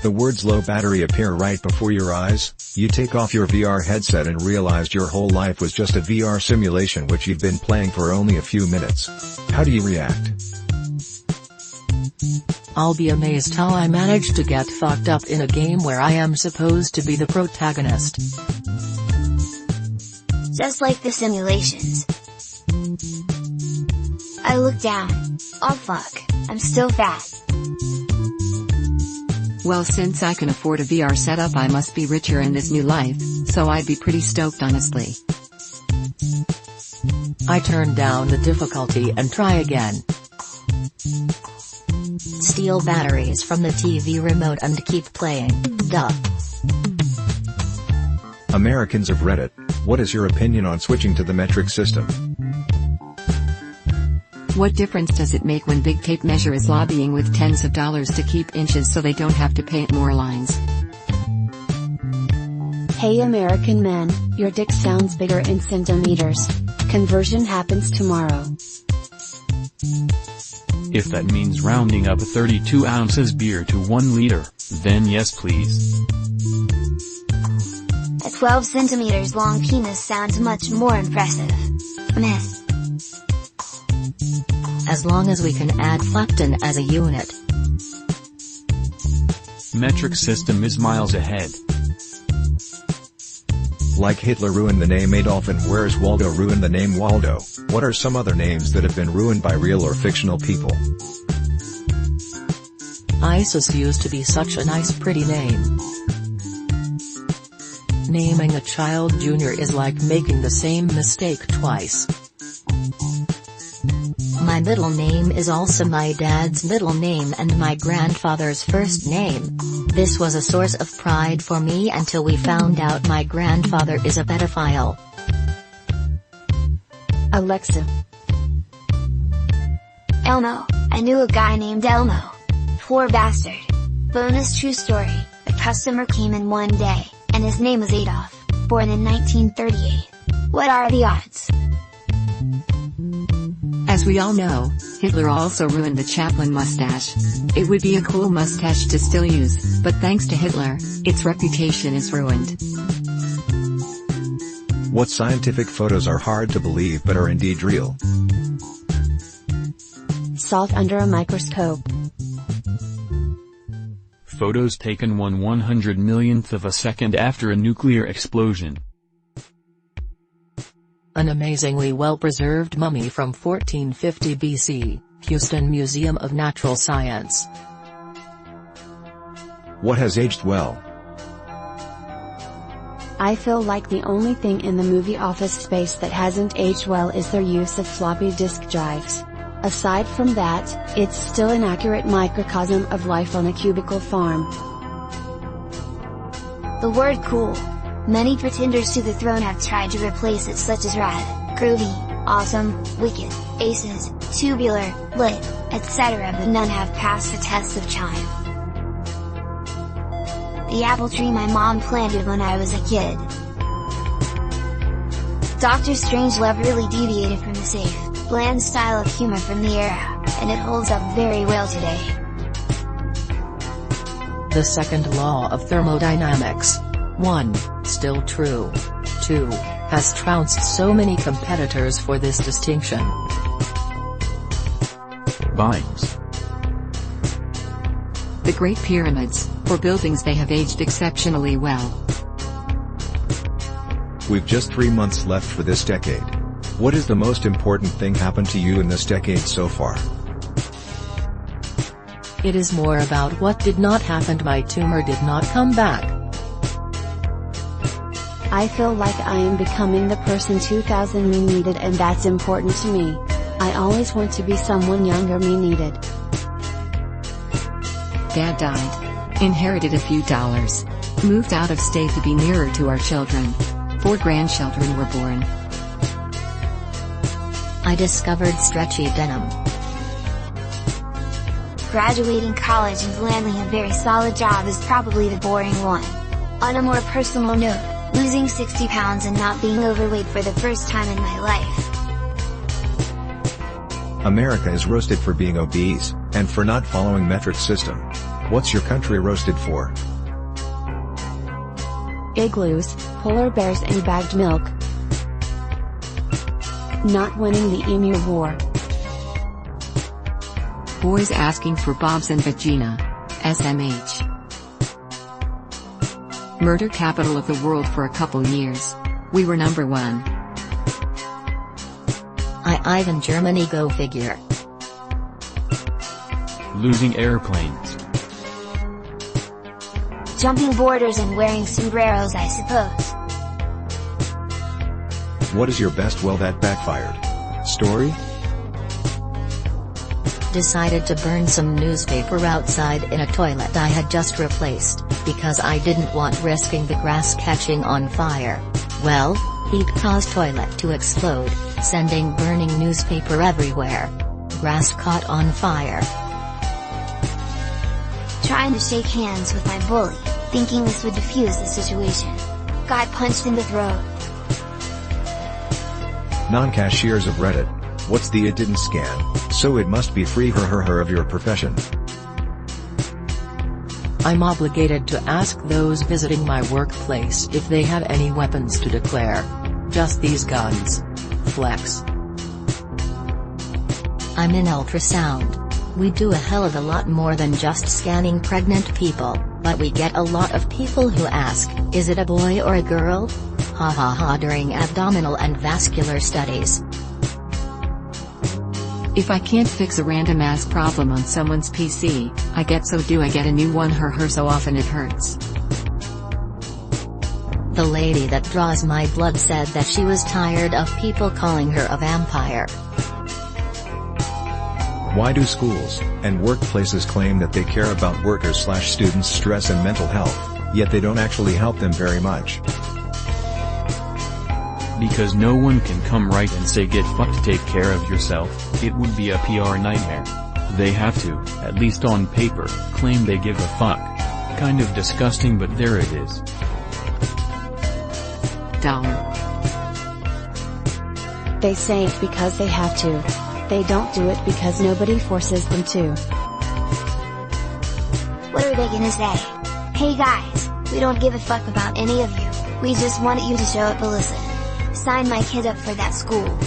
The words low battery appear right before your eyes. You take off your VR headset and realized your whole life was just a VR simulation which you've been playing for only a few minutes. How do you react? I'll be amazed how I managed to get fucked up in a game where I am supposed to be the protagonist. Just like the simulations. I look down. Oh fuck, I'm still fat. Well, since I can afford a VR setup, I must be richer in this new life, so I'd be pretty stoked honestly. I turn down the difficulty and try again. Steal batteries from the TV remote and keep playing, duh. Americans of Reddit, what is your opinion on switching to the metric system? What difference does it make when Big Tape Measure is lobbying with tens of dollars to keep inches so they don't have to paint more lines? Hey American men, your dick sounds bigger in centimeters. Conversion happens tomorrow. If that means rounding up 32 ounces beer to 1 liter, then yes please. A 12 centimeters long penis sounds much more impressive. Meh. As long as we can add flepton as a unit. Metric system is miles ahead. Like Hitler ruined the name Adolf and where's Waldo ruined the name Waldo, what are some other names that have been ruined by real or fictional people? ISIS used to be such a nice pretty name. Naming a child Junior is like making the same mistake twice. My middle name is also my dad's middle name and my grandfather's first name. This was a source of pride for me until we found out my grandfather is a pedophile. Alexa. Elmo. I knew a guy named Elmo. Poor bastard. Bonus true story. A customer came in one day, and his name was Adolf, born in 1938. What are the odds? As we all know, Hitler also ruined the Chaplin mustache. It would be a cool mustache to still use, but thanks to Hitler, its reputation is ruined. What scientific photos are hard to believe but are indeed real? Salt under a microscope. Photos taken 1/100 millionth of a second after a nuclear explosion. An amazingly well-preserved mummy from 1450 BC, Houston Museum of Natural Science. What has aged well? I feel like the only thing in the movie Office Space that hasn't aged well is their use of floppy disk drives. Aside from that, it's still an accurate microcosm of life on a cubicle farm. The word cool. Many pretenders to the throne have tried to replace it, such as rad, groovy, awesome, wicked, aces, tubular, lit, etc., but none have passed the test of chime. The apple tree my mom planted when I was a kid. Dr. Strangelove really deviated from the safe, bland style of humor from the era, and it holds up very well today. The second law of thermodynamics. 1. Still true. 2. Has trounced so many competitors for this distinction. Vibes. The Great Pyramids, for buildings they have aged exceptionally well. We've just 3 months left for this decade. What is the most important thing happened to you in this decade so far? It is more about what did not happen. My tumor did not come back. I feel like I am becoming the person 2000 me needed, and that's important to me. I always want to be someone younger me needed. Dad died. Inherited a few dollars. Moved out of state to be nearer to our children. 4 grandchildren were born. I discovered stretchy denim. Graduating college and landing a very solid job is probably the boring one. On a more personal note, losing 60 pounds and not being overweight for the first time in my life. America is roasted for being obese, and for not following metric system. What's your country roasted for? Igloos, polar bears and bagged milk. Not winning the Emu War. Boys asking for Bobs and Vagina. SMH. Murder capital of the world for a couple years. We were number 1. Ivan Germany, go figure. Losing airplanes. Jumping borders and wearing sombreros, I suppose. What is your best well that backfired story? Decided to burn some newspaper outside in a toilet I had just replaced, because I didn't want risking the grass catching on fire. Well, heat caused toilet to explode, sending burning newspaper everywhere. Grass caught on fire. Trying to shake hands with my bully, thinking this would defuse the situation. Got punched in the throat. Non-cashiers of Reddit. What's the it didn't scan, so it must be free her of your profession. I'm obligated to ask those visiting my workplace if they have any weapons to declare. Just these guns. Flex. I'm in ultrasound. We do a hell of a lot more than just scanning pregnant people, but we get a lot of people who ask, is it a boy or a girl? Ha ha ha during abdominal and vascular studies. If I can't fix a random ass problem on someone's PC, I get a new one her so often it hurts. The lady that draws my blood said that she was tired of people calling her a vampire. Why do schools and workplaces claim that they care about workers/students' stress and mental health, yet they don't actually help them very much? Because no one can come right and say get fucked, take care of yourself. It would be a PR nightmare. They have to, at least on paper, claim they give a fuck. Kind of disgusting, but there it is. Dollar. They say it because they have to. They don't do it because nobody forces them to. What are they gonna say? Hey guys, we don't give a fuck about any of you. We just wanted you to show up and listen. Sign my kid up for that school.